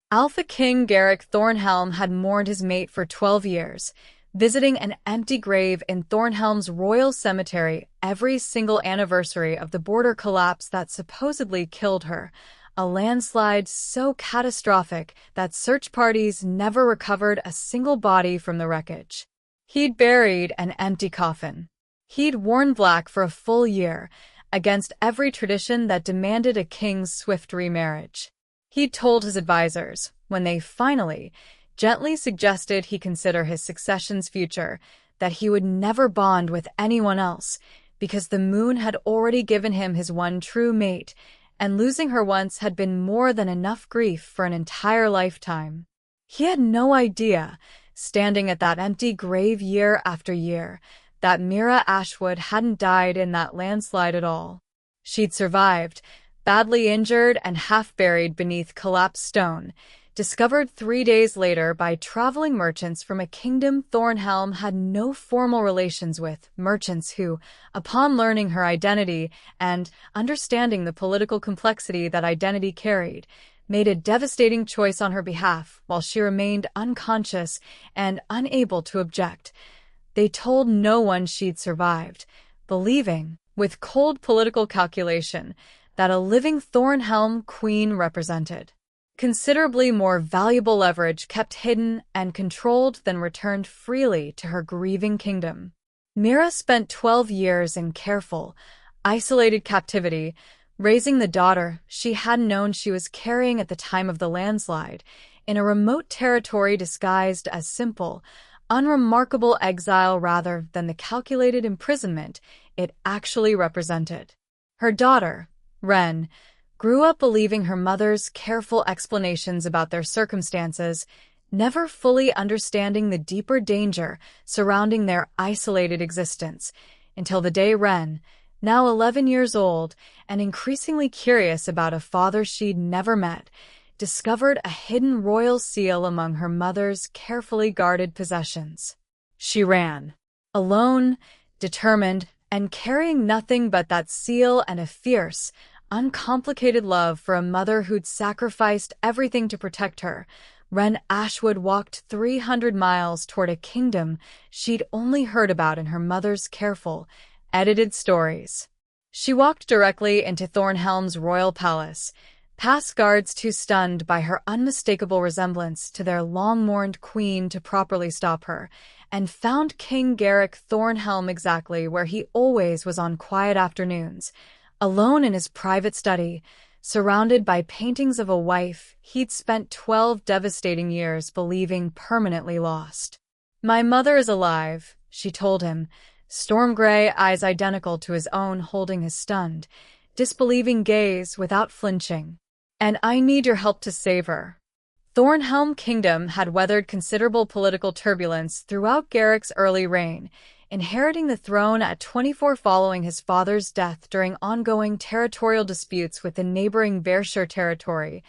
Alpha King Garrick Thornhelm had mourned his mate for 12 years, visiting an empty grave in Thornhelm's royal cemetery every single anniversary of the border collapse that supposedly killed her, a landslide so catastrophic that search parties never recovered a single body from the wreckage. He'd buried an empty coffin. He'd worn black for a full year, against every tradition that demanded a king's swift remarriage. He'd told his advisors, when they finally, gently suggested he consider his succession's future, that he would never bond with anyone else, because the moon had already given him his one true mate, and losing her once had been more than enough grief for an entire lifetime. He had no idea, standing at that empty grave year after year, that Mira Ashwood hadn't died in that landslide at all. She'd survived, badly injured and half-buried beneath collapsed stone, discovered 3 days later by traveling merchants from a kingdom Thornhelm had no formal relations with, merchants who, upon learning her identity and understanding the political complexity that identity carried, made a devastating choice on her behalf while she remained unconscious and unable to object. They told no one she'd survived, believing, with cold political calculation, that a living Thornhelm queen represented considerably more valuable leverage kept hidden and controlled than returned freely to her grieving kingdom. Mira spent 12 years in careful, isolated captivity, raising the daughter she hadn't known she was carrying at the time of the landslide, in a remote territory disguised as simple, unremarkable exile rather than the calculated imprisonment it actually represented. Her daughter, Wren, grew up believing her mother's careful explanations about their circumstances, never fully understanding the deeper danger surrounding their isolated existence, until the day Wren, now 11 years old and increasingly curious about a father she'd never met, discovered a hidden royal seal among her mother's carefully guarded possessions. She ran, alone, determined, and carrying nothing but that seal and a fierce, uncomplicated love for a mother who'd sacrificed everything to protect her. Wren Ashwood walked 300 miles toward a kingdom she'd only heard about in her mother's careful, edited stories. She walked directly into Thornhelm's royal palace, past guards too stunned by her unmistakable resemblance to their long-mourned queen to properly stop her, and found King Garrick Thornhelm exactly where he always was on quiet afternoons, alone in his private study, surrounded by paintings of a wife he'd spent 12 devastating years believing permanently lost. "My mother is alive," she told him, storm-gray eyes identical to his own holding his stunned, disbelieving gaze without flinching. "And I need your help to save her." Thornhelm Kingdom had weathered considerable political turbulence throughout Garrick's early reign, inheriting the throne at 24 following his father's death during ongoing territorial disputes with the neighboring Berkshire territory,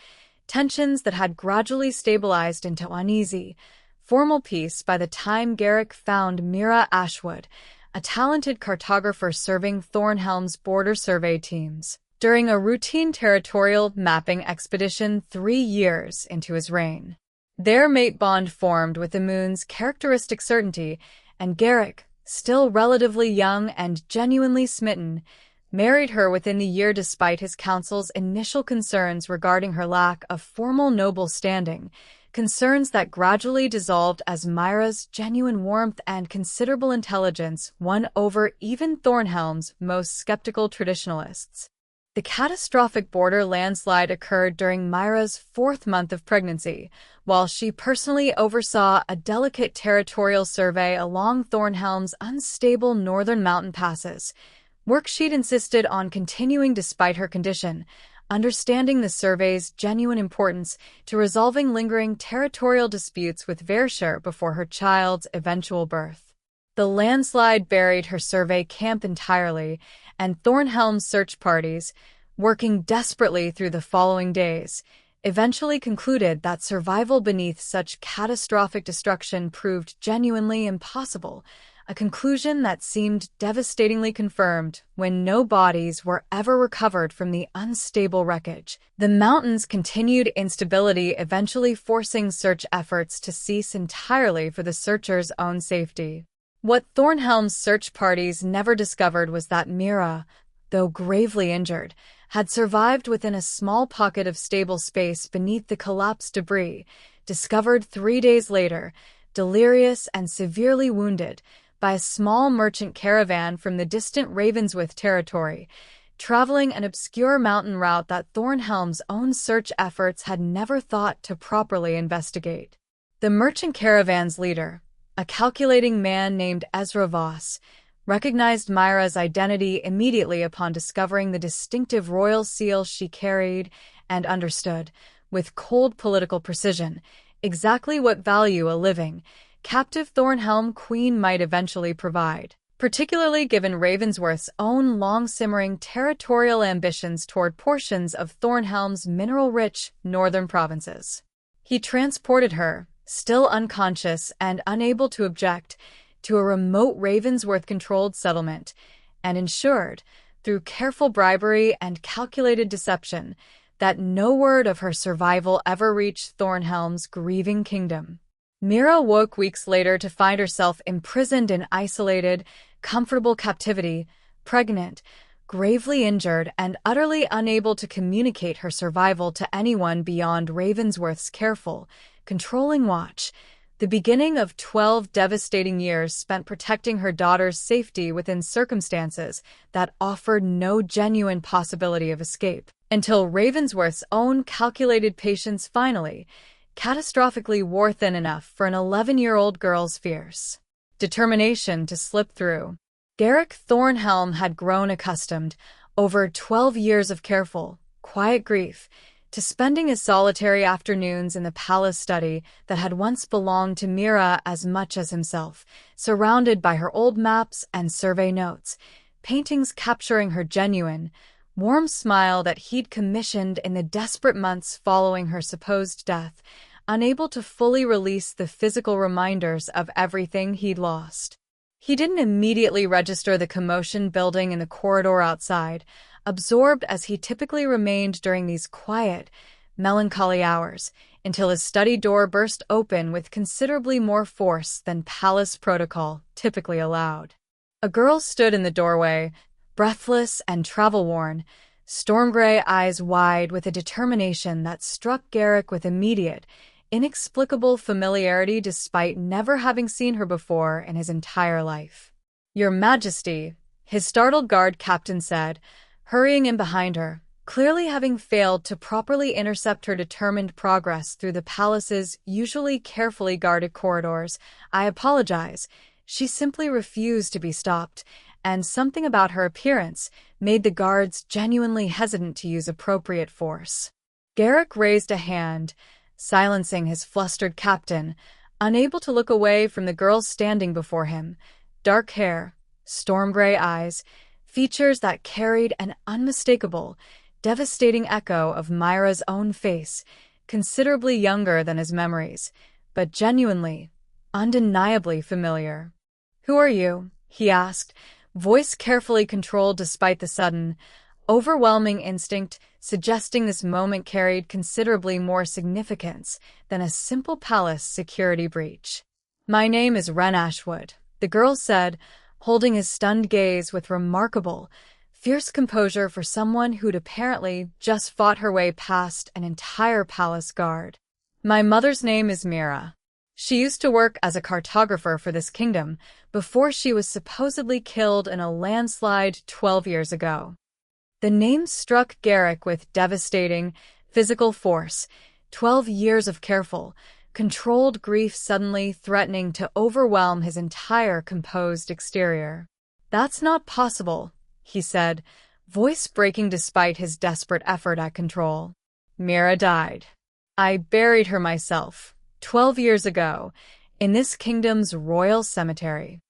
tensions that had gradually stabilized into uneasy, formal peace by the time Garrick found Mira Ashwood, a talented cartographer serving Thornhelm's border survey teams, during a routine territorial mapping expedition 3 years into his reign. Their mate bond formed with the moon's characteristic certainty, and Garrick, still relatively young and genuinely smitten, married her within the year despite his counsel's initial concerns regarding her lack of formal noble standing, concerns that gradually dissolved as Myra's genuine warmth and considerable intelligence won over even Thornhelm's most skeptical traditionalists. The catastrophic border landslide occurred during Myra's 4th month of pregnancy, while she personally oversaw a delicate territorial survey along Thornhelm's unstable northern mountain passes, work she'd insisted on continuing despite her condition, understanding the survey's genuine importance to resolving lingering territorial disputes with Berkshire before her child's eventual birth. The landslide buried her survey camp entirely, and Thornhelm's search parties, working desperately through the following days, eventually concluded that survival beneath such catastrophic destruction proved genuinely impossible, a conclusion that seemed devastatingly confirmed when no bodies were ever recovered from the unstable wreckage. The mountain's continued instability eventually forcing search efforts to cease entirely for the searchers' own safety. What Thornhelm's search parties never discovered was that Mira, though gravely injured, had survived within a small pocket of stable space beneath the collapsed debris, discovered 3 days later, delirious and severely wounded, by a small merchant caravan from the distant Ravensworth territory, traveling an obscure mountain route that Thornhelm's own search efforts had never thought to properly investigate. The merchant caravan's leader, a calculating man named Ezra Voss, recognized Myra's identity immediately upon discovering the distinctive royal seal she carried and understood, with cold political precision, exactly what value a living, captive Thornhelm queen might eventually provide, particularly given Ravensworth's own long-simmering territorial ambitions toward portions of Thornhelm's mineral-rich northern provinces. He transported her, still unconscious and unable to object, to a remote Ravensworth-controlled settlement, and ensured, through careful bribery and calculated deception, that no word of her survival ever reached Thornhelm's grieving kingdom. Mira woke weeks later to find herself imprisoned in isolated, comfortable captivity, pregnant, gravely injured, and utterly unable to communicate her survival to anyone beyond Ravensworth's careful, controlling watch, the beginning of 12 devastating years spent protecting her daughter's safety within circumstances that offered no genuine possibility of escape, until Ravensworth's own calculated patience finally, catastrophically wore thin enough for an 11-year-old girl's fierce determination to slip through. Garrick Thornhelm had grown accustomed, over 12 years of careful, quiet grief, to spending his solitary afternoons in the palace study that had once belonged to Mira as much as himself, surrounded by her old maps and survey notes, paintings capturing her genuine, warm smile that he'd commissioned in the desperate months following her supposed death, unable to fully release the physical reminders of everything he'd lost. He didn't immediately register the commotion building in the corridor outside, absorbed as he typically remained during these quiet, melancholy hours, until his study door burst open with considerably more force than palace protocol typically allowed. A girl stood in the doorway, breathless and travel-worn, storm-gray eyes wide with a determination that struck Garrick with immediate, inexplicable familiarity despite never having seen her before in his entire life. "Your Majesty," his startled guard captain said, hurrying in behind her, clearly having failed to properly intercept her determined progress through the palace's usually carefully guarded corridors. "I apologize." She simply refused to be stopped, and something about her appearance made the guards genuinely hesitant to use appropriate force. Garrick raised a hand, silencing his flustered captain, unable to look away from the girl standing before him. Dark hair, storm-gray eyes, features that carried an unmistakable, devastating echo of Myra's own face, considerably younger than his memories, but genuinely, undeniably familiar. "Who are you?" he asked, voice carefully controlled despite the sudden, overwhelming instinct suggesting this moment carried considerably more significance than a simple palace security breach. "My name is Wren Ashwood," the girl said, holding his stunned gaze with remarkable, fierce composure for someone who'd apparently just fought her way past an entire palace guard. "My mother's name is Mira. She used to work as a cartographer for this kingdom before she was supposedly killed in a landslide 12 years ago." The name struck Garrick with devastating, physical force, 12 years of careful, controlled grief suddenly threatening to overwhelm his entire composed exterior. "That's not possible," he said, voice breaking despite his desperate effort at control. "Mira died. I buried her myself, 12 years ago, in this kingdom's royal cemetery."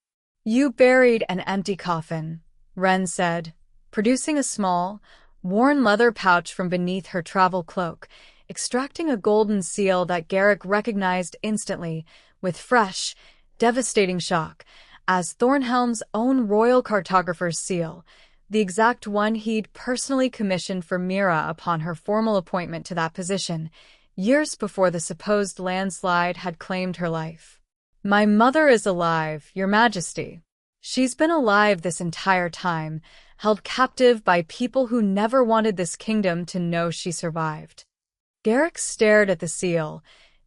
"You buried an empty coffin," Wren said, producing a small, worn leather pouch from beneath her travel cloak, extracting a golden seal that Garrick recognized instantly, with fresh, devastating shock, as Thornhelm's own royal cartographer's seal, the exact one he'd personally commissioned for Mira upon her formal appointment to that position, years before the supposed landslide had claimed her life. "My mother is alive, Your Majesty. She's been alive this entire time, held captive by people who never wanted this kingdom to know she survived." Garrick stared at the seal,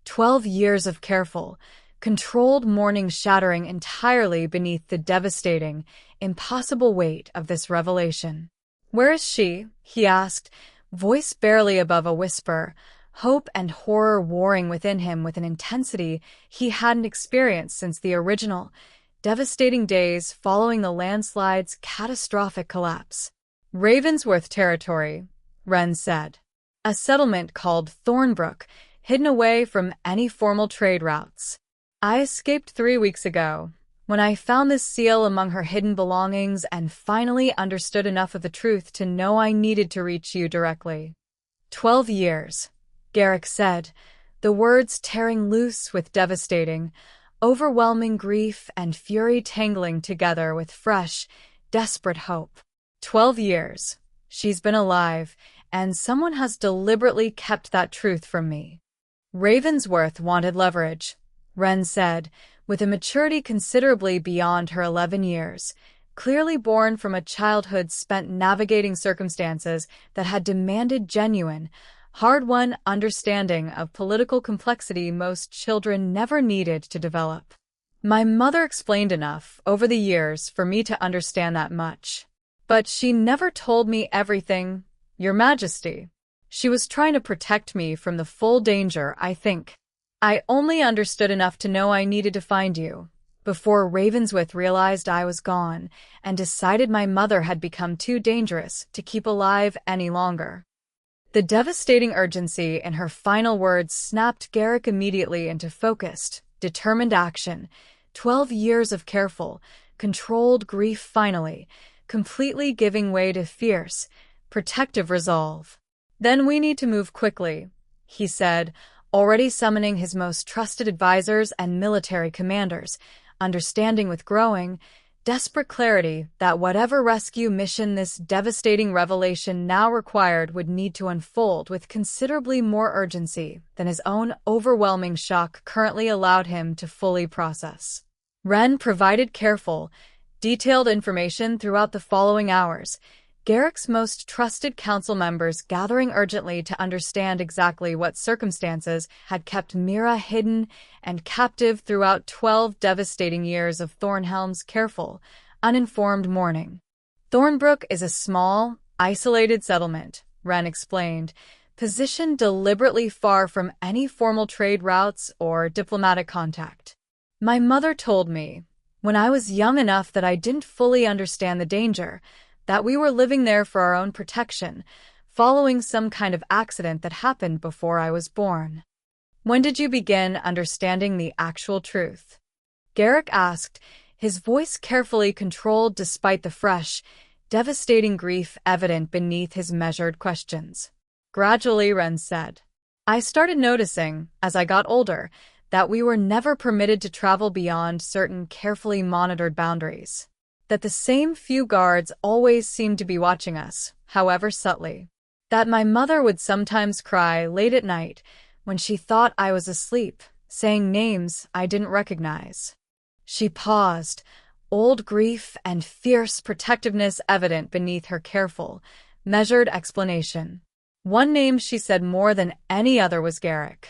12 years of careful, controlled mourning shattering entirely beneath the devastating, impossible weight of this revelation. "Where is she?" he asked, voice barely above a whisper, hope and horror warring within him with an intensity he hadn't experienced since the original, devastating days following the landslide's catastrophic collapse. "Ravensworth territory," Wren said. "A settlement called Thornbrook, hidden away from any formal trade routes. I escaped 3 weeks ago, when I found this seal among her hidden belongings and finally understood enough of the truth to know I needed to reach you directly." 12 years, Garrick said, the words tearing loose with devastating, overwhelming grief and fury tangling together with fresh, desperate hope. 12 years. She's been alive, and someone has deliberately kept that truth from me. "Ravensworth wanted leverage," Wren said, with a maturity considerably beyond her 11 years, clearly born from a childhood spent navigating circumstances that had demanded genuine, hard-won understanding of political complexity most children never needed to develop. "My mother explained enough over the years for me to understand that much. But she never told me everything, Your Majesty. She was trying to protect me from the full danger, I think. I only understood enough to know I needed to find you, before Ravensworth realized I was gone and decided my mother had become too dangerous to keep alive any longer." The devastating urgency in her final words snapped Garrick immediately into focused, determined action. 12 years of careful, controlled grief finally, completely giving way to fierce, protective resolve. "Then we need to move quickly," he said, already summoning his most trusted advisors and military commanders, understanding with growing, desperate clarity that whatever rescue mission this devastating revelation now required would need to unfold with considerably more urgency than his own overwhelming shock currently allowed him to fully process. Wren provided careful, detailed information throughout the following hours, Garrick's most trusted council members gathering urgently to understand exactly what circumstances had kept Mira hidden and captive throughout 12 devastating years of Thornhelm's careful, uninformed mourning. "Thornbrook is a small, isolated settlement," Wren explained, positioned deliberately far from any formal trade routes or diplomatic contact. "My mother told me, when I was young enough that I didn't fully understand the danger, that we were living there for our own protection, following some kind of accident that happened before I was born." "When did you begin understanding the actual truth?" Garrick asked, his voice carefully controlled despite the fresh, devastating grief evident beneath his measured questions. "Gradually," Wren said. "I started noticing, as I got older, that we were never permitted to travel beyond certain carefully monitored boundaries. That the same few guards always seemed to be watching us, however subtly. That my mother would sometimes cry late at night when she thought I was asleep, saying names I didn't recognize." She paused, old grief and fierce protectiveness evident beneath her careful, measured explanation. One name she said more than any other was Garrick.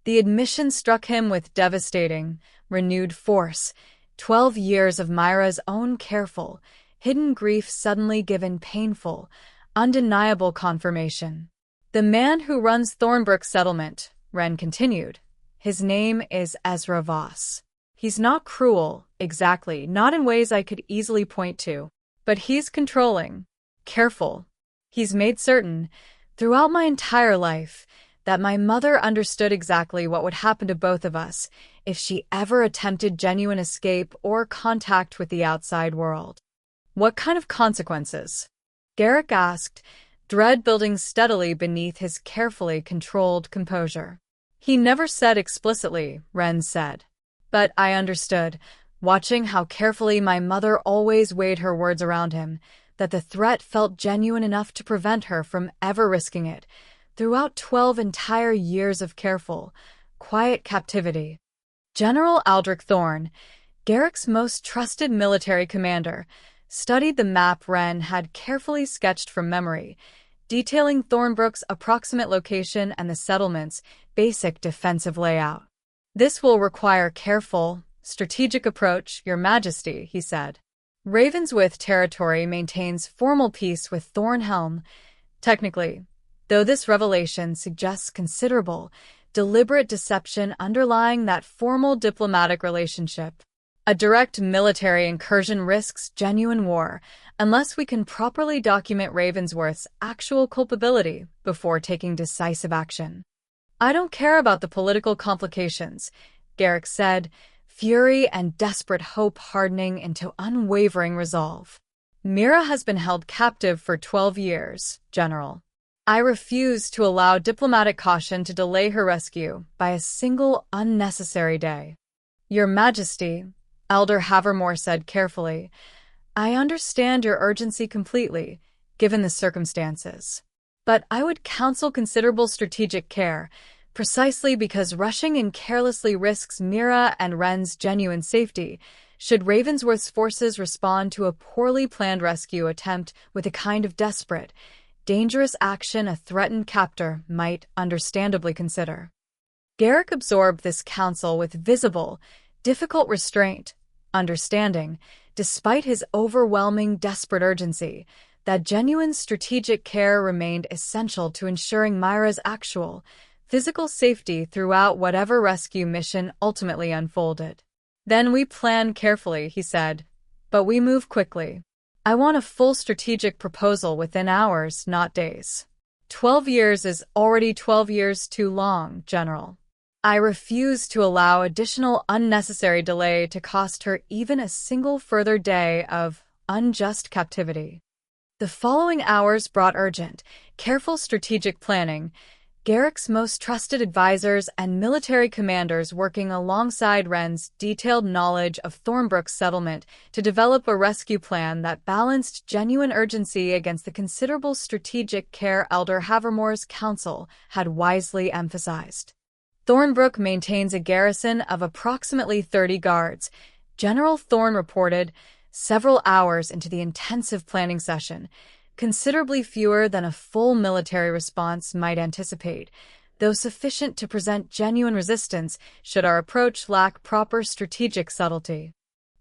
The admission struck him with devastating, renewed force. 12 years of Myra's own careful, hidden grief suddenly given painful, undeniable confirmation. "The man who runs Thornbrook Settlement," Wren continued. "His name is Ezra Voss. He's not cruel, exactly, not in ways I could easily point to, but he's controlling, careful. He's made certain, throughout my entire life, that my mother understood exactly what would happen to both of us if she ever attempted genuine escape or contact with the outside world." "What kind of consequences?" Garrick asked, dread building steadily beneath his carefully controlled composure. "He never said explicitly," Wren said. "But I understood. watching how carefully my mother always weighed her words around him, that the threat felt genuine enough to prevent her from ever risking it, throughout 12 entire years of careful, quiet captivity. General Aldrich Thorne, Garrick's most trusted military commander, studied the map Wren had carefully sketched from memory, detailing Thornbrook's approximate location and the settlement's basic defensive layout. "This will require careful, strategic approach, Your Majesty," he said. Ravensworth territory maintains formal peace with Thornhelm. Technically, though this revelation suggests considerable, deliberate deception underlying that formal diplomatic relationship. A direct military incursion risks genuine war, unless we can properly document Ravensworth's actual culpability before taking decisive action. "I don't care about the political complications," Garrick said, fury and desperate hope hardening into unwavering resolve. "Mira has been held captive for 12 years, General. I refuse to allow diplomatic caution to delay her rescue by a single unnecessary day." "Your Majesty," Elder Havermore said carefully, "I understand your urgency completely, given the circumstances. But I would counsel considerable strategic care, precisely because rushing in carelessly risks Mira and Wren's genuine safety, should Ravensworth's forces respond to a poorly planned rescue attempt with a kind of desperate, dangerous action a threatened captor might understandably consider." Garrick absorbed this counsel with visible, difficult restraint, understanding, despite his overwhelming, desperate urgency, that genuine strategic care remained essential to ensuring Myra's actual, physical safety throughout whatever rescue mission ultimately unfolded. "Then we plan carefully," he said, "but we move quickly. I want a full strategic proposal within hours, not days. 12 years is already 12 years too long, General. I refuse to allow additional unnecessary delay to cost her even a single further day of unjust captivity." The following hours brought urgent, careful strategic planning. Garrick's most trusted advisors and military commanders working alongside Wren's detailed knowledge of Thornbrook's settlement to develop a rescue plan that balanced genuine urgency against the considerable strategic care Elder Havermore's counsel had wisely emphasized. "Thornbrook maintains a garrison of approximately 30 guards," General Thorne reported, several hours into the intensive planning session, considerably fewer than a full military response might anticipate, though sufficient to present genuine resistance should our approach lack proper strategic subtlety.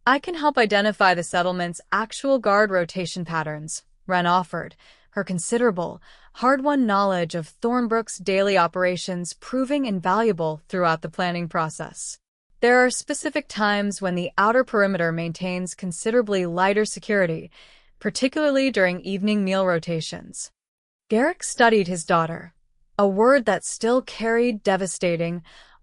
"I can help identify the settlement's actual guard rotation patterns," Wren offered, her considerable, hard-won knowledge of Thornbrook's daily operations proving invaluable throughout the planning process. "There are specific times when the outer perimeter maintains considerably lighter security, particularly during evening meal rotations." Garrick studied his daughter, a word that still carried devastating,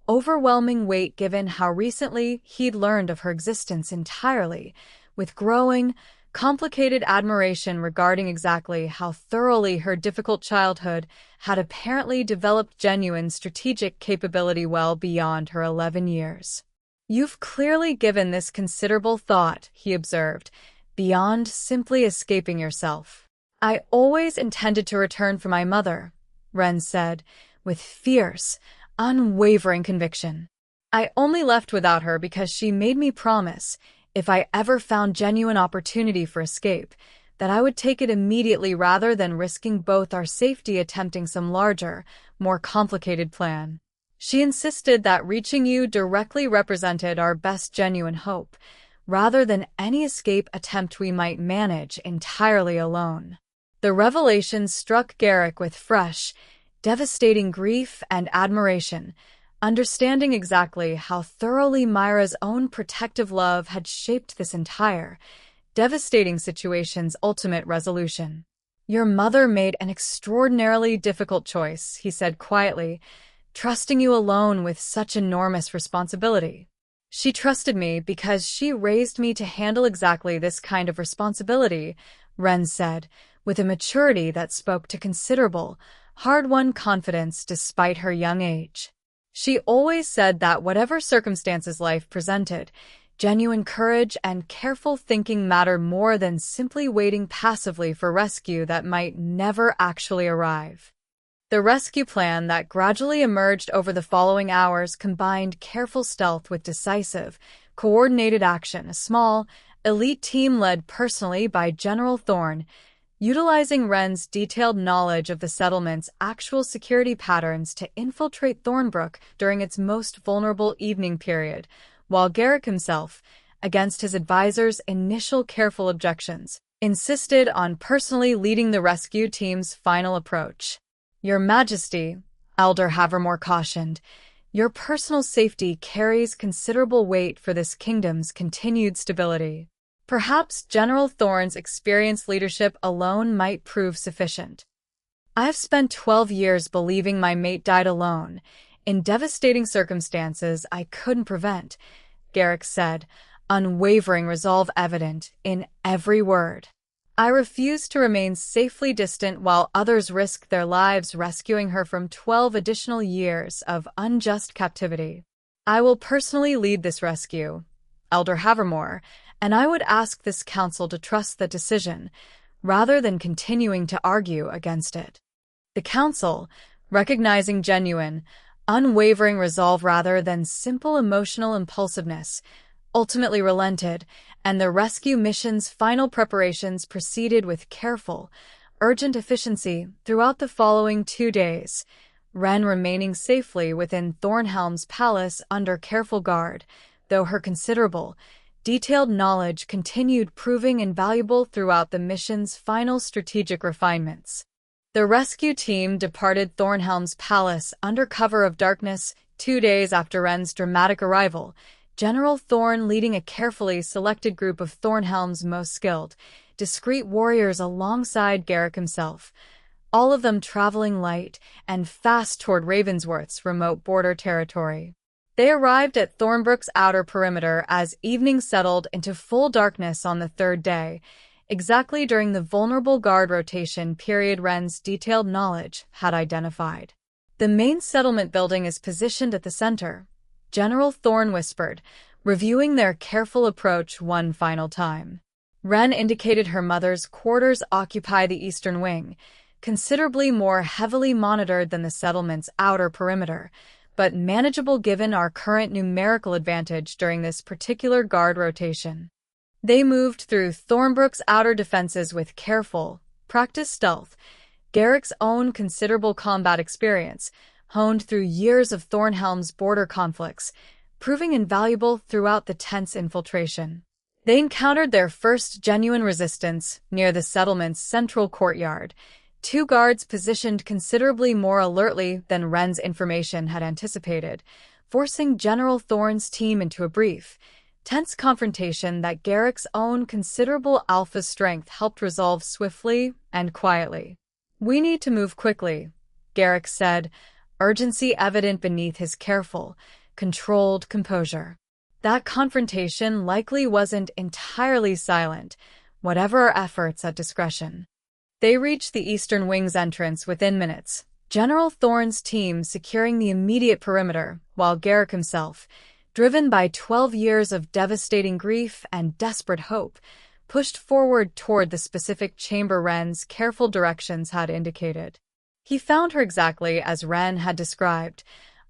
overwhelming weight given how recently he'd learned of her existence entirely, with growing, complicated admiration regarding exactly how thoroughly her difficult childhood had apparently developed genuine strategic capability well beyond her 11 years. "You've clearly given this considerable thought," he observed, "beyond simply escaping yourself." "I always intended to return for my mother," Wren said, with fierce, unwavering conviction. "I only left without her because she made me promise, if I ever found genuine opportunity for escape, that I would take it immediately rather than risking both our safety attempting some larger, more complicated plan. She insisted that reaching you directly represented our best genuine hope, rather than any escape attempt we might manage entirely alone." The revelation struck Garrick with fresh, devastating grief and admiration, understanding exactly how thoroughly Myra's own protective love had shaped this entire, devastating situation's ultimate resolution. "Your mother made an extraordinarily difficult choice," he said quietly, "trusting you alone with such enormous responsibility. She trusted me because she raised me to handle exactly this kind of responsibility," Wren said, with a maturity that spoke to considerable, hard-won confidence despite her young age. "She always said that whatever circumstances life presented, Genuine courage and careful thinking matter more than simply waiting passively for rescue that might never actually arrive. The rescue plan that gradually emerged over the following hours combined careful stealth with decisive, coordinated action. A small, elite team led personally by General Thorne, utilizing Wren's detailed knowledge of the settlement's actual security patterns to infiltrate Thornbrook during its most vulnerable evening period, while Garrick himself, against his advisor's initial careful objections, insisted on personally leading the rescue team's final approach. "Your Majesty," Elder Havermore cautioned, "your personal safety carries considerable weight for this kingdom's continued stability. Perhaps General Thorne's experienced leadership alone might prove sufficient." "I have spent 12 years believing my mate died alone, in devastating circumstances I couldn't prevent," Garrick said, unwavering resolve evident in every word. "I refuse to remain safely distant while others risk their lives rescuing her from 12 additional years of unjust captivity. I will personally lead this rescue, Elder Havermore, and I would ask this council to trust the decision, rather than continuing to argue against it." The council, recognizing genuine, unwavering resolve rather than simple emotional impulsiveness, ultimately relented, and the rescue mission's final preparations proceeded with careful, urgent efficiency throughout the following 2 days, Wren remaining safely within Thornhelm's palace under careful guard, though her considerable, detailed knowledge continued proving invaluable throughout the mission's final strategic refinements. The rescue team departed Thornhelm's palace under cover of darkness 2 days after Wren's dramatic arrival, General Thorne leading a carefully selected group of Thornhelm's most skilled, discreet warriors alongside Garrick himself, all of them traveling light and fast toward Ravensworth's remote border territory. They arrived at Thornbrook's outer perimeter as evening settled into full darkness on the 3rd day, exactly during the vulnerable guard rotation period Wren's detailed knowledge had identified. "The main settlement building is positioned at the center," General Thorne whispered, reviewing their careful approach one final time. Wren indicated her mother's quarters occupy the eastern wing, considerably more heavily monitored than the settlement's outer perimeter, but manageable given our current numerical advantage during this particular guard rotation. They moved through Thornbrook's outer defenses with careful, practiced stealth, Garrick's own considerable combat experience, honed through years of Thornhelm's border conflicts, proving invaluable throughout the tense infiltration. They encountered their first genuine resistance near the settlement's central courtyard, 2 guards positioned considerably more alertly than Wren's information had anticipated, forcing General Thorne's team into a brief, tense confrontation that Garrick's own considerable alpha strength helped resolve swiftly and quietly. "We need to move quickly," Garrick said, urgency evident beneath his careful, controlled composure. That confrontation likely wasn't entirely silent, whatever our efforts at discretion. They reached the eastern wing's entrance within minutes, General Thorne's team securing the immediate perimeter, while Garrick himself, driven by 12 years of devastating grief and desperate hope, pushed forward toward the specific chamber Wren's careful directions had indicated. He found her exactly as Wren had described,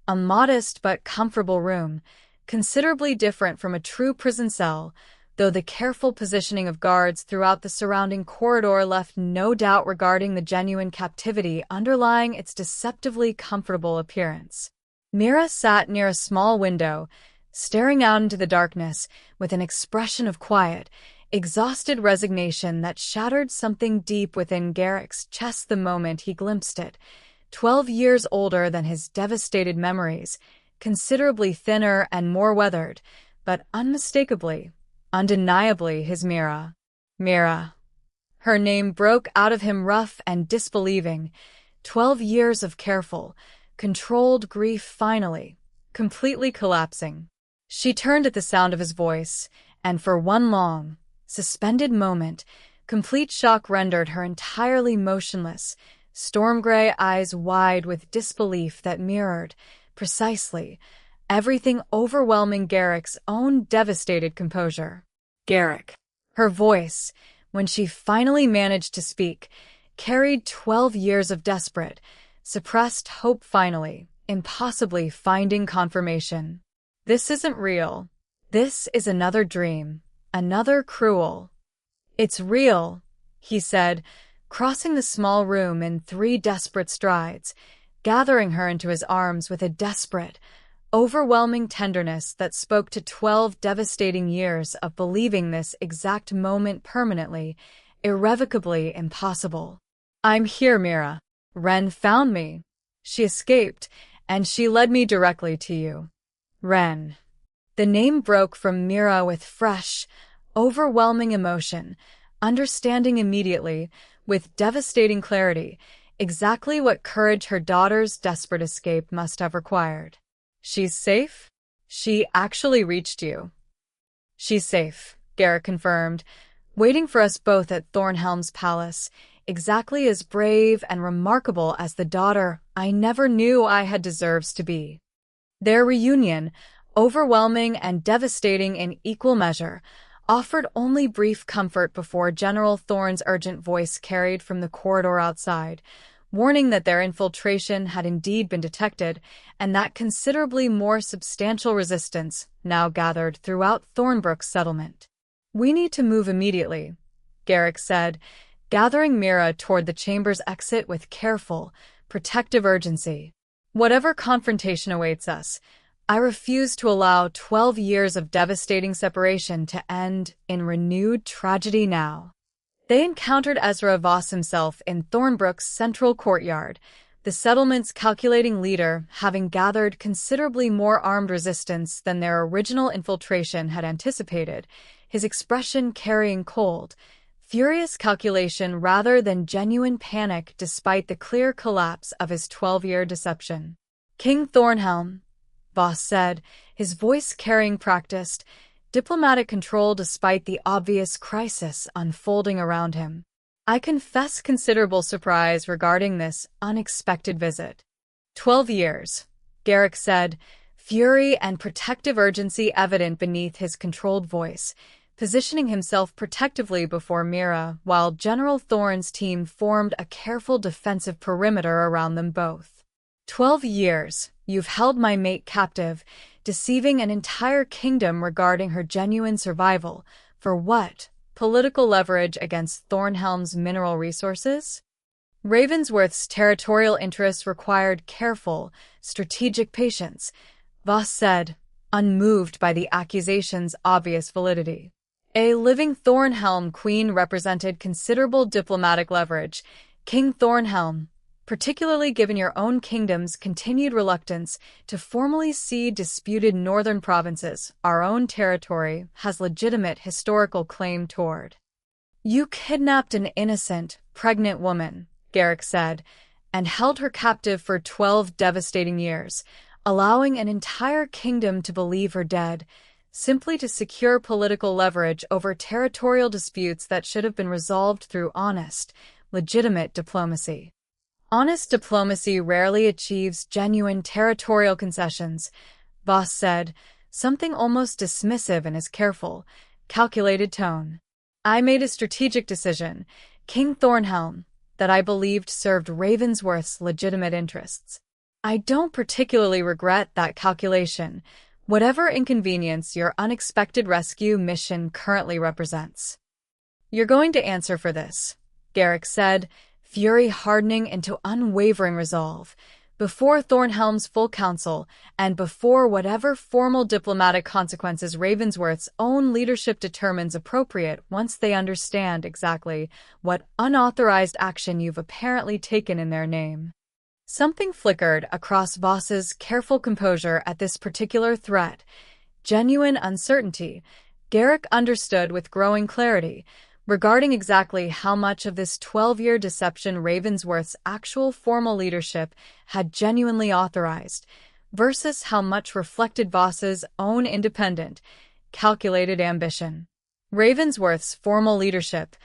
a modest but comfortable room, considerably different from a true prison cell, though the careful positioning of guards throughout the surrounding corridor left no doubt regarding the genuine captivity underlying its deceptively comfortable appearance. Mira sat near a small window, staring out into the darkness with an expression of quiet, exhausted resignation that shattered something deep within Garrick's chest the moment he glimpsed it. 12 years older than his devastated memories, considerably thinner and more weathered, but unmistakably, undeniably his Mira. Mira. Her name broke out of him rough and disbelieving. 12 years of careful, controlled grief finally, completely collapsing. She turned at the sound of his voice, and for one long, suspended moment, complete shock rendered her entirely motionless, storm-gray eyes wide with disbelief that mirrored, precisely, everything overwhelming Garrick's own devastated composure. Garrick. Her voice, when she finally managed to speak, carried 12 years of desperate, suppressed hope finally, impossibly finding confirmation. This isn't real. This is another dream, another cruel. It's real, he said, crossing the small room in 3 desperate strides, gathering her into his arms with a desperate, overwhelming tenderness that spoke to 12 devastating years of believing this exact moment permanently, irrevocably impossible. I'm here, Mira. Ren found me. She escaped, and she led me directly to you. Ren. The name broke from Mira with fresh, overwhelming emotion, understanding immediately, with devastating clarity, exactly what courage her daughter's desperate escape must have required. She's safe? She actually reached you. She's safe, Garrick confirmed, waiting for us both at Thornhelm's palace, exactly as brave and remarkable as the daughter I never knew I had deserves to be. Their reunion, overwhelming and devastating in equal measure, offered only brief comfort before General Thorne's urgent voice carried from the corridor outside, warning that their infiltration had indeed been detected and that considerably more substantial resistance now gathered throughout Thornbrook's settlement. We need to move immediately, Garrick said, gathering Mira toward the chamber's exit with careful, protective urgency. Whatever confrontation awaits us, I refuse to allow 12 years of devastating separation to end in renewed tragedy now. They encountered Ezra Voss himself in Thornbrook's central courtyard, the settlement's calculating leader having gathered considerably more armed resistance than their original infiltration had anticipated, his expression carrying cold, furious calculation rather than genuine panic despite the clear collapse of his 12-year deception. King Thornhelm, Voss said, his voice carrying practiced, diplomatic control despite the obvious crisis unfolding around him. I confess considerable surprise regarding this unexpected visit. 12 years, Garrick said, fury and protective urgency evident beneath his controlled voice, positioning himself protectively before Mira while General Thorne's team formed a careful defensive perimeter around them both. 12 years, you've held my mate captive, deceiving an entire kingdom regarding her genuine survival. For what? Political leverage against Thornhelm's mineral resources? Ravensworth's territorial interests required careful, strategic patience, Voss said, unmoved by the accusation's obvious validity. A living Thornhelm queen represented considerable diplomatic leverage. King Thornhelm, particularly given your own kingdom's continued reluctance to formally cede disputed northern provinces, our own territory has legitimate historical claim toward. You kidnapped an innocent, pregnant woman, Garrick said, and held her captive for 12 devastating years, allowing an entire kingdom to believe her dead, simply to secure political leverage over territorial disputes that should have been resolved through honest, legitimate diplomacy. Honest diplomacy rarely achieves genuine territorial concessions, Voss said, something almost dismissive in his careful, calculated tone. I made a strategic decision, King Thornhelm, that I believed served Ravensworth's legitimate interests. I don't particularly regret that calculation, whatever inconvenience your unexpected rescue mission currently represents. You're going to answer for this, Garrick said, fury hardening into unwavering resolve, before Thornhelm's full council and before whatever formal diplomatic consequences Ravensworth's own leadership determines appropriate once they understand exactly what unauthorized action you've apparently taken in their name. Something flickered across Voss's careful composure at this particular threat. Genuine uncertainty, Garrick understood with growing clarity, regarding exactly how much of this 12-year deception Ravensworth's actual formal leadership had genuinely authorized, versus how much reflected Voss's own independent, calculated ambition. Ravensworth's formal leadership,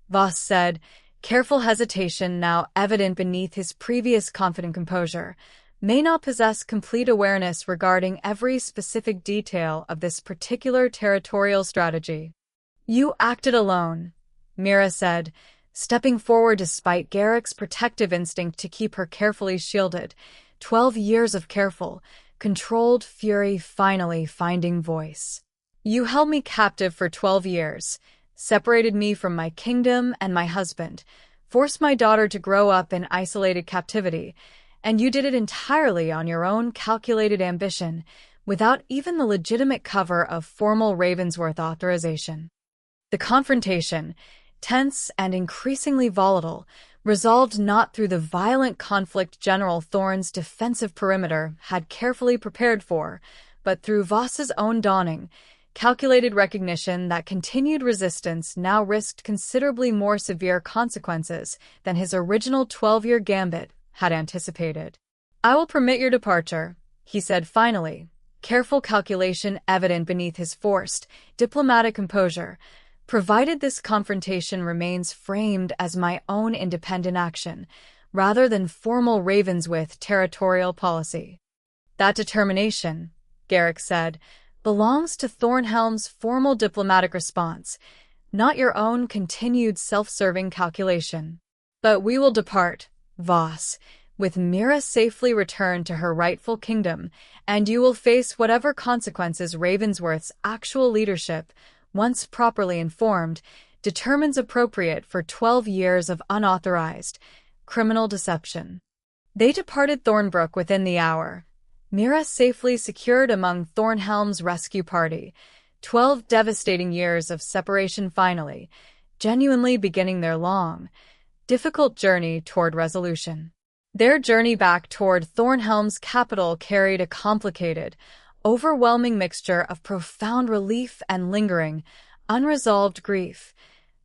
Voss said, careful hesitation now evident beneath his previous confident composure, may not possess complete awareness regarding every specific detail of this particular territorial strategy. You acted alone, Mira said, stepping forward despite Garrick's protective instinct to keep her carefully shielded. 12 years of careful, controlled fury finally finding voice. You held me captive for 12 years, separated me from my kingdom and my husband, forced my daughter to grow up in isolated captivity, and you did it entirely on your own calculated ambition, without even the legitimate cover of formal Ravensworth authorization. The confrontation, tense and increasingly volatile, resolved not through the violent conflict General Thorne's defensive perimeter had carefully prepared for, but through Voss's own dawning, calculated recognition that continued resistance now risked considerably more severe consequences than his original 12-year gambit had anticipated. I will permit your departure, he said finally, careful calculation evident beneath his forced, diplomatic composure, provided this confrontation remains framed as my own independent action, rather than formal Ravensworth territorial policy. That determination, Garrick said, belongs to Thornhelm's formal diplomatic response, not your own continued self-serving calculation. But we will depart, Voss, with Mira safely returned to her rightful kingdom, and you will face whatever consequences Ravensworth's actual leadership, once properly informed, determines appropriate for 12 years of unauthorized criminal deception. They departed Thornbrook within the hour, Mira safely secured among Thornhelm's rescue party, 12 devastating years of separation finally, genuinely beginning their long, difficult journey toward resolution. Their journey back toward Thornhelm's capital carried a complicated, overwhelming mixture of profound relief and lingering, unresolved grief.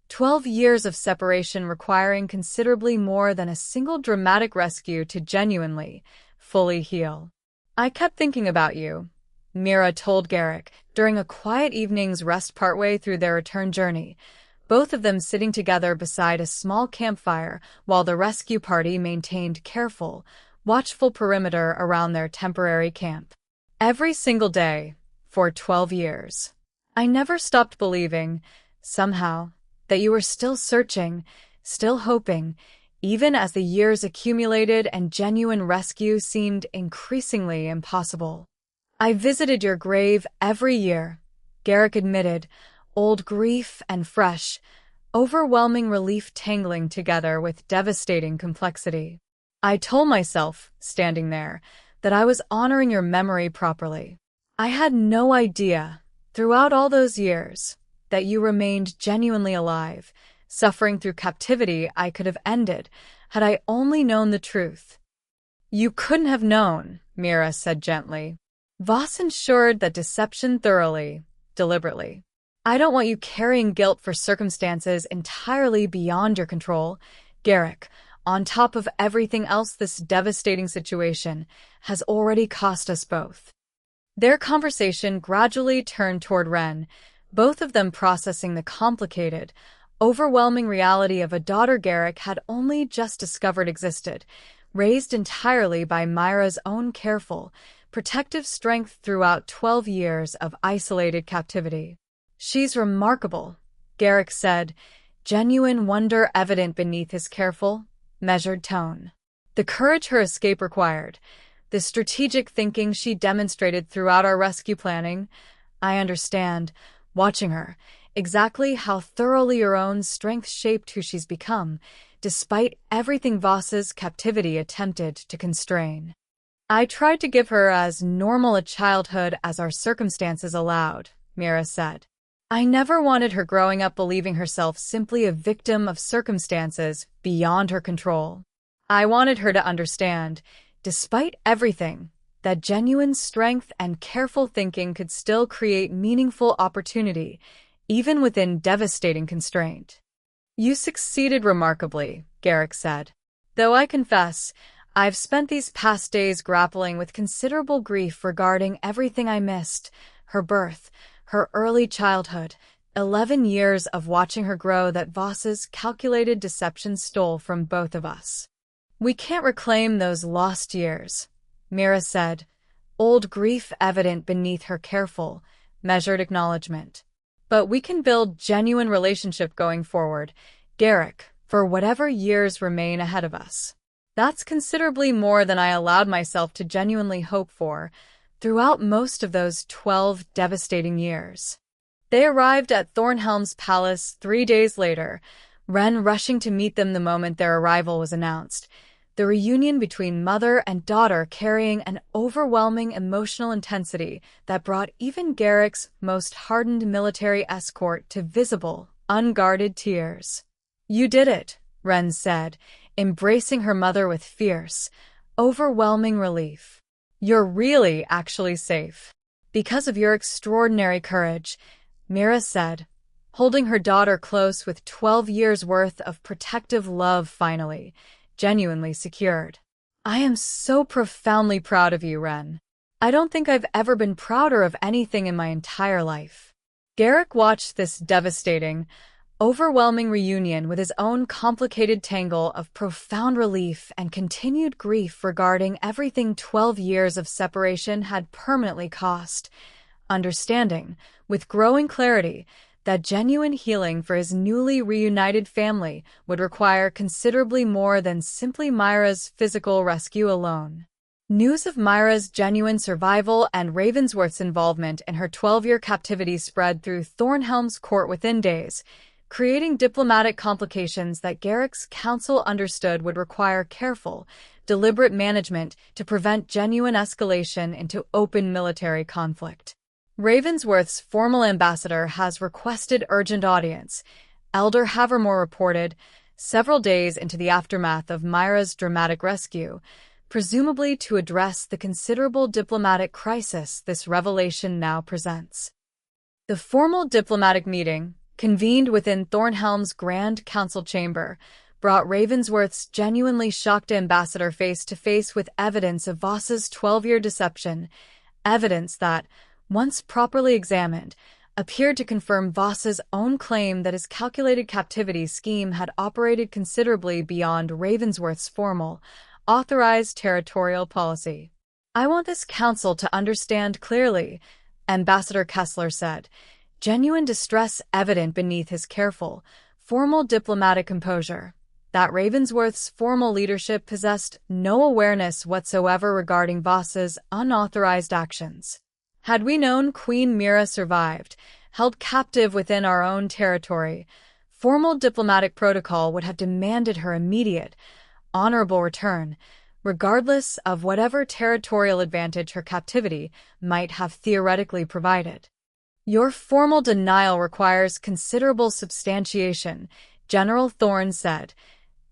12 years of separation requiring considerably more than a single dramatic rescue to genuinely, fully heal. I kept thinking about you, Mira told Garrick during a quiet evening's rest partway through their return journey, both of them sitting together beside a small campfire while the rescue party maintained careful, watchful perimeter around their temporary camp. Every single day, for 12 years. I never stopped believing, somehow, that you were still searching, still hoping, even as the years accumulated and genuine rescue seemed increasingly impossible. I visited your grave every year, Garrick admitted, old grief and fresh, overwhelming relief tangling together with devastating complexity. I told myself, standing there, that I was honoring your memory properly. I had no idea, throughout all those years, that you remained genuinely alive, suffering through captivity I could have ended, had I only known the truth. You couldn't have known, Mira said gently. Voss ensured that deception thoroughly, deliberately. I don't want you carrying guilt for circumstances entirely beyond your control, Garrick. On top of everything else, this devastating situation has already cost us both. Their conversation gradually turned toward Ren, both of them processing the complicated, overwhelming reality of a daughter Garrick had only just discovered existed, raised entirely by Myra's own careful, protective strength throughout 12 years of isolated captivity. She's remarkable, Garrick said, genuine wonder evident beneath his careful, measured tone. The courage her escape required, the strategic thinking she demonstrated throughout our rescue planning, I understand, watching her, exactly how thoroughly your own strength shaped who she's become, despite everything Voss's captivity attempted to constrain. I tried to give her as normal a childhood as our circumstances allowed, Mira said. I never wanted her growing up believing herself simply a victim of circumstances beyond her control. I wanted her to understand, despite everything, that genuine strength and careful thinking could still create meaningful opportunity, even within devastating constraint. You succeeded remarkably, Garrick said. Though I confess, I've spent these past days grappling with considerable grief regarding everything I missed, her birth, her early childhood, 11 years of watching her grow that Voss's calculated deception stole from both of us. We can't reclaim those lost years, Mira said, old grief evident beneath her careful, measured acknowledgement. But we can build genuine relationship going forward, Garrick, for whatever years remain ahead of us. That's considerably more than I allowed myself to genuinely hope for throughout most of those 12 devastating years. They arrived at Thornhelm's palace 3 days later, Wren rushing to meet them the moment their arrival was announced, the reunion between mother and daughter carrying an overwhelming emotional intensity that brought even Garrick's most hardened military escort to visible, unguarded tears. You did it, Wren said, embracing her mother with fierce, overwhelming relief. You're really actually safe. Because of your extraordinary courage, Mira said, holding her daughter close with 12 years' worth of protective love finally, genuinely secured. I am so profoundly proud of you, Wren. I don't think I've ever been prouder of anything in my entire life. Garrick watched this devastating, overwhelming reunion with his own complicated tangle of profound relief and continued grief regarding everything 12 years of separation had permanently cost, understanding, with growing clarity, that genuine healing for his newly reunited family would require considerably more than simply Myra's physical rescue alone. News of Myra's genuine survival and Ravensworth's involvement in her 12-year captivity spread through Thornhelm's court within days, creating diplomatic complications that Garrick's council understood would require careful, deliberate management to prevent genuine escalation into open military conflict. Ravensworth's formal ambassador has requested urgent audience, Elder Havermore reported, several days into the aftermath of Myra's dramatic rescue, presumably to address the considerable diplomatic crisis this revelation now presents. The formal diplomatic meeting, convened within Thornhelm's Grand Council chamber, brought Ravensworth's genuinely shocked ambassador face to face with evidence of Voss's 12-year deception, evidence that, once properly examined, appeared to confirm Voss's own claim that his calculated captivity scheme had operated considerably beyond Ravensworth's formal, authorized territorial policy. I want this council to understand clearly, Ambassador Kessler said, genuine distress evident beneath his careful, formal diplomatic composure, that Ravensworth's formal leadership possessed no awareness whatsoever regarding Voss's unauthorized actions. Had we known Queen Mira survived, held captive within our own territory, formal diplomatic protocol would have demanded her immediate, honorable return, regardless of whatever territorial advantage her captivity might have theoretically provided. Your formal denial requires considerable substantiation, General Thorne said,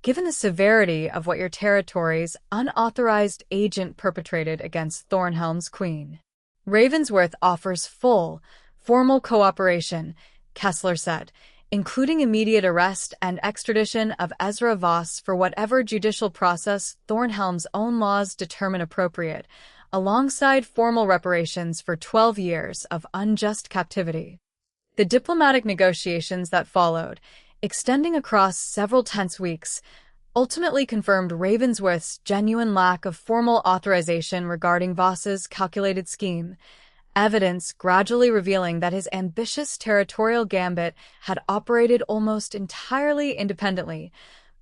given the severity of what your territory's unauthorized agent perpetrated against Thornhelm's queen. Ravensworth offers full, formal cooperation, Kessler said, including immediate arrest and extradition of Ezra Voss for whatever judicial process Thornhelm's own laws determine appropriate, alongside formal reparations for 12 years of unjust captivity. The diplomatic negotiations that followed, extending across several tense weeks, ultimately confirmed Ravensworth's genuine lack of formal authorization regarding Voss's calculated scheme, evidence gradually revealing that his ambitious territorial gambit had operated almost entirely independently,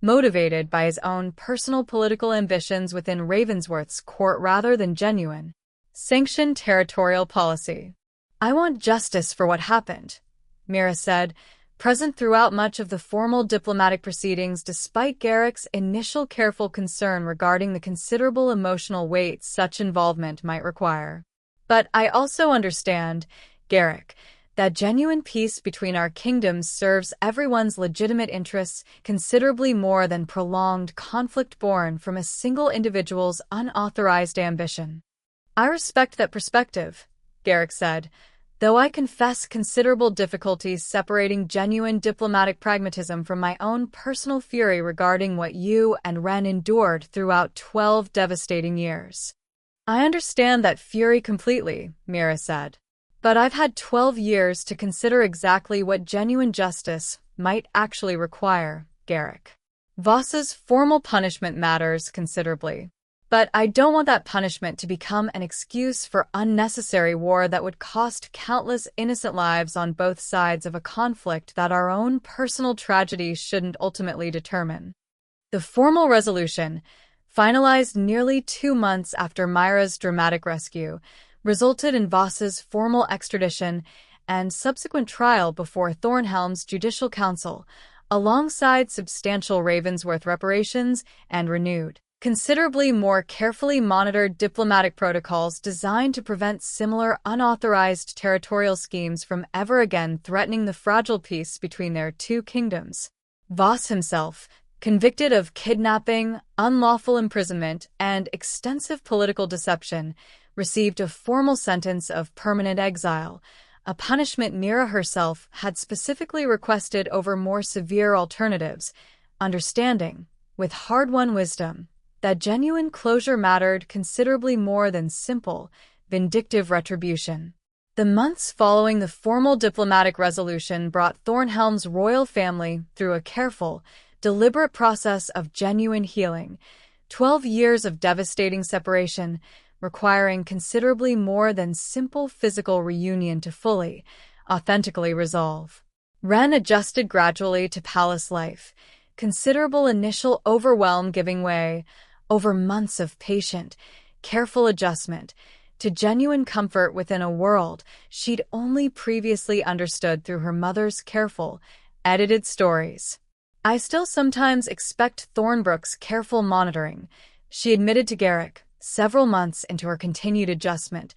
motivated by his own personal political ambitions within Ravensworth's court rather than genuine, sanctioned territorial policy. I want justice for what happened, Mira said, present throughout much of the formal diplomatic proceedings despite Garrick's initial careful concern regarding the considerable emotional weight such involvement might require. But I also understand, Garrick, that genuine peace between our kingdoms serves everyone's legitimate interests considerably more than prolonged conflict born from a single individual's unauthorized ambition. I respect that perspective, Garrick said, though I confess considerable difficulties separating genuine diplomatic pragmatism from my own personal fury regarding what you and Wren endured throughout 12 devastating years. I understand that fury completely, Mira said, but I've had 12 years to consider exactly what genuine justice might actually require, Garrick. Voss's formal punishment matters considerably, But I don't want that punishment to become an excuse for unnecessary war that would cost countless innocent lives on both sides of a conflict that our own personal tragedy shouldn't ultimately determine. The formal resolution, finalized nearly 2 months after Myra's dramatic rescue, resulted in Voss's formal extradition and subsequent trial before Thornhelm's Judicial Council, alongside substantial Ravensworth reparations and renewed, considerably more carefully monitored diplomatic protocols designed to prevent similar unauthorized territorial schemes from ever again threatening the fragile peace between their two kingdoms. Voss himself, convicted of kidnapping, unlawful imprisonment, and extensive political deception, received a formal sentence of permanent exile, a punishment Mira herself had specifically requested over more severe alternatives, understanding, with hard-won wisdom, that genuine closure mattered considerably more than simple, vindictive retribution. The months following the formal diplomatic resolution brought Thornhelm's royal family through a careful, deliberate process of genuine healing, 12 years of devastating separation, requiring considerably more than simple physical reunion to fully, authentically resolve. Wren adjusted gradually to palace life, considerable initial overwhelm giving way, over months of patient, careful adjustment, to genuine comfort within a world she'd only previously understood through her mother's careful, edited stories. "I still sometimes expect Thornbrook's careful monitoring," she admitted to Garrick, several months into her continued adjustment,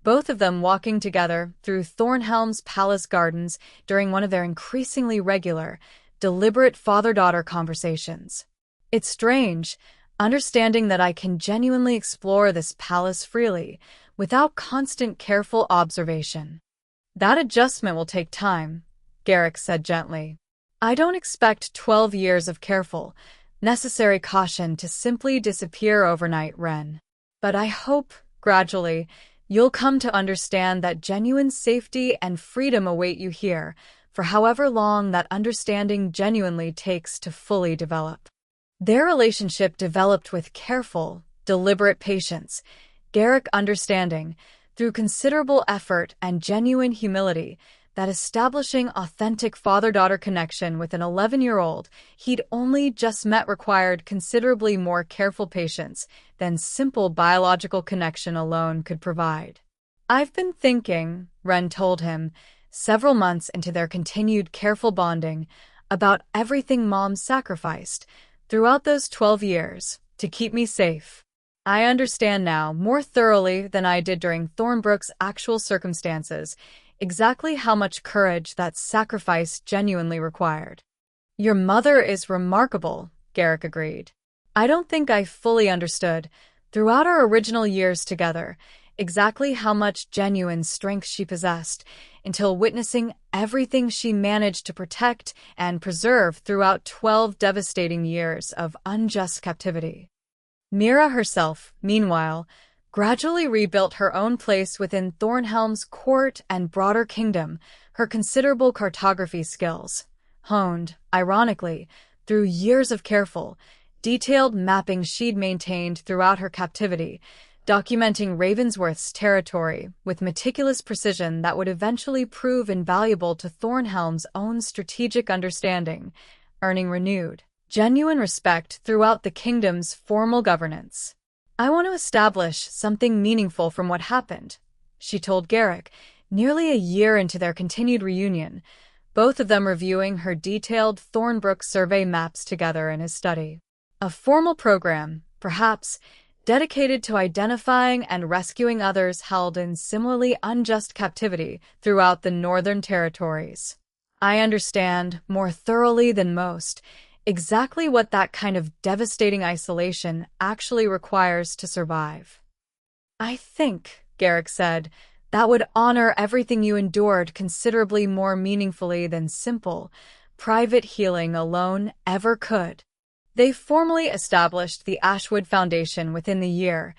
both of them walking together through Thornhelm's palace gardens during one of their increasingly regular, deliberate father-daughter conversations. "It's strange, understanding that I can genuinely explore this palace freely, without constant careful observation." "That adjustment will take time," Garrick said gently. "I don't expect 12 years of careful, necessary caution to simply disappear overnight, Wren. But I hope, gradually, you'll come to understand that genuine safety and freedom await you here, for however long that understanding genuinely takes to fully develop." Their relationship developed with careful, deliberate patience, Garrick understanding, through considerable effort and genuine humility, that establishing authentic father-daughter connection with an 11-year-old he'd only just met required considerably more careful patience than simple biological connection alone could provide. "I've been thinking," Wren told him, several months into their continued careful bonding, "about everything Mom sacrificed throughout those 12 years to keep me safe. I understand now, more thoroughly than I did during Thornbrook's actual circumstances, exactly how much courage that sacrifice genuinely required." "Your mother is remarkable," Garrick agreed. "I don't think I fully understood, throughout our original years together, exactly how much genuine strength she possessed, until witnessing everything she managed to protect and preserve throughout 12 devastating years of unjust captivity." Mira herself, meanwhile, gradually rebuilt her own place within Thornhelm's court and broader kingdom, her considerable cartography skills, honed, ironically, through years of careful, detailed mapping she'd maintained throughout her captivity, documenting Ravensworth's territory with meticulous precision that would eventually prove invaluable to Thornhelm's own strategic understanding, earning renewed, genuine respect throughout the kingdom's formal governance. "I want to establish something meaningful from what happened," she told Garrick, nearly a year into their continued reunion, both of them reviewing her detailed Thornbrook survey maps together in his study. "A formal program, perhaps, dedicated to identifying and rescuing others held in similarly unjust captivity throughout the Northern Territories. I understand, more thoroughly than most, exactly what that kind of devastating isolation actually requires to survive." "I think," Garrick said, "that would honor everything you endured considerably more meaningfully than simple, private healing alone ever could." They formally established the Ashwood Foundation within the year,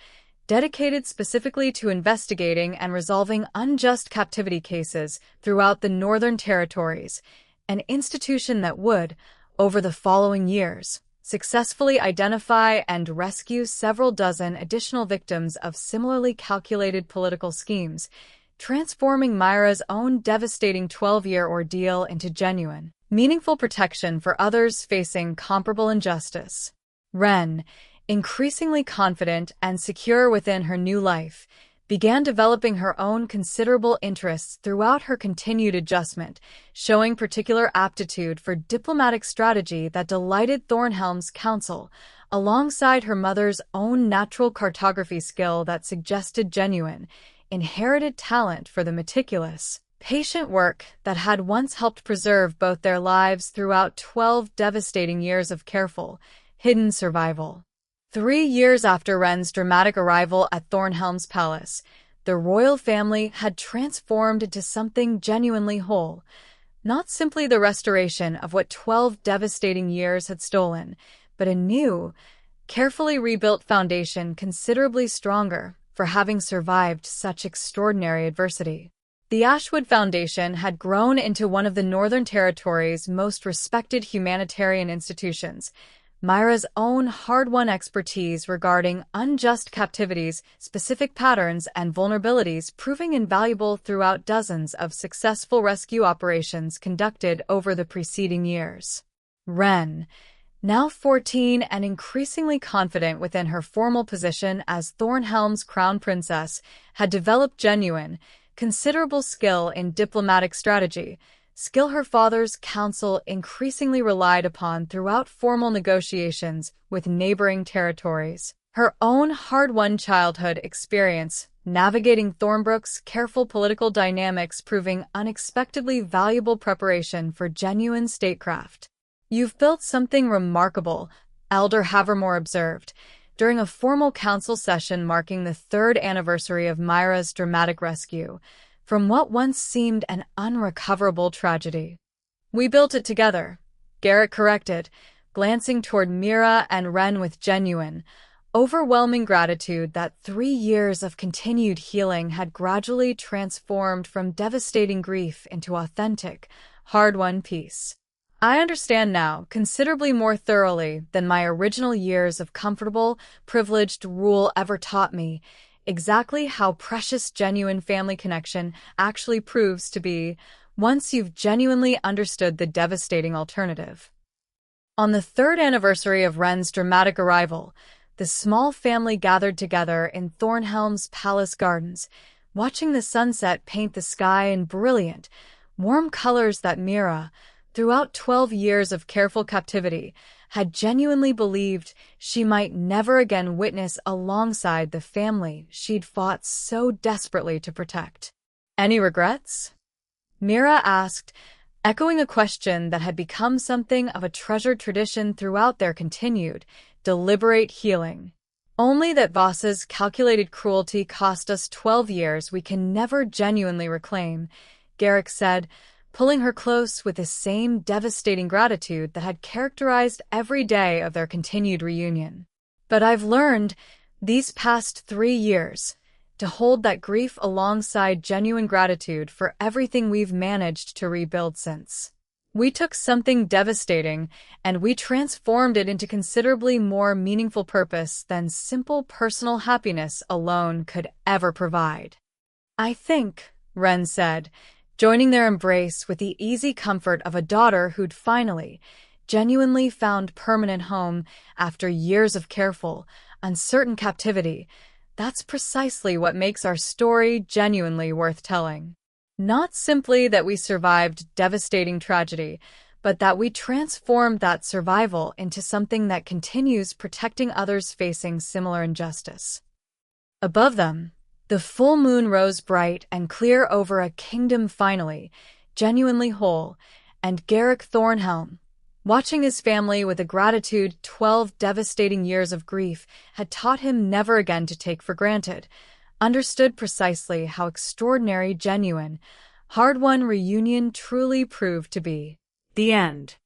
dedicated specifically to investigating and resolving unjust captivity cases throughout the Northern Territories, an institution that would, over the following years, successfully identify and rescue several dozen additional victims of similarly calculated political schemes, transforming Myra's own devastating 12-year ordeal into genuine, meaningful protection for others facing comparable injustice. Ren, increasingly confident and secure within her new life, began developing her own considerable interests throughout her continued adjustment, showing particular aptitude for diplomatic strategy that delighted Thornhelm's council, alongside her mother's own natural cartography skill that suggested genuine, inherited talent for the meticulous, patient work that had once helped preserve both their lives throughout 12 devastating years of careful, hidden survival. 3 years after Ren's dramatic arrival at Thornhelm's palace, the royal family had transformed into something genuinely whole. Not simply the restoration of what 12 devastating years had stolen, but a new, carefully rebuilt foundation considerably stronger for having survived such extraordinary adversity. The Ashwood Foundation had grown into one of the Northern Territory's most respected humanitarian institutions, Myra's own hard-won expertise regarding unjust captivities, specific patterns, and vulnerabilities proving invaluable throughout dozens of successful rescue operations conducted over the preceding years. Ren, now 14 and increasingly confident within her formal position as Thornhelm's crown princess, had developed genuine, considerable skill in diplomatic strategy, skill her father's council increasingly relied upon throughout formal negotiations with neighboring territories. Her own hard-won childhood experience, navigating Thornbrook's careful political dynamics proving unexpectedly valuable preparation for genuine statecraft. "You've built something remarkable," Elder Havermore observed, during a formal council session marking the 3rd anniversary of Myra's dramatic rescue from what once seemed an unrecoverable tragedy. "We built it together," Garrett corrected, glancing toward Myra and Ren with genuine, overwhelming gratitude that 3 years of continued healing had gradually transformed from devastating grief into authentic, hard-won peace. "I understand now, considerably more thoroughly than my original years of comfortable, privileged rule ever taught me, exactly how precious genuine family connection actually proves to be once you've genuinely understood the devastating alternative." On the 3rd anniversary of Ren's dramatic arrival, the small family gathered together in Thornhelm's palace gardens, watching the sunset paint the sky in brilliant, warm colors that Myra, throughout 12 years of careful captivity, had genuinely believed she might never again witness alongside the family she'd fought so desperately to protect. "Any regrets?" Myra asked, echoing a question that had become something of a treasured tradition throughout their continued, deliberate healing. "Only that Voss's calculated cruelty cost us 12 years we can never genuinely reclaim," Garrick said, pulling her close with the same devastating gratitude that had characterized every day of their continued reunion. "But I've learned, these past 3 years, to hold that grief alongside genuine gratitude for everything we've managed to rebuild since. We took something devastating, and we transformed it into considerably more meaningful purpose than simple personal happiness alone could ever provide." "I think," Ren said, joining their embrace with the easy comfort of a daughter who'd finally, genuinely found permanent home after years of careful, uncertain captivity, "that's precisely what makes our story genuinely worth telling. Not simply that we survived devastating tragedy, but that we transformed that survival into something that continues protecting others facing similar injustice." Above them, the full moon rose bright and clear over a kingdom finally, genuinely whole, and Garrick Thornhelm, watching his family with a gratitude 12 devastating years of grief had taught him never again to take for granted, understood precisely how extraordinary genuine, hard-won reunion truly proved to be. The end.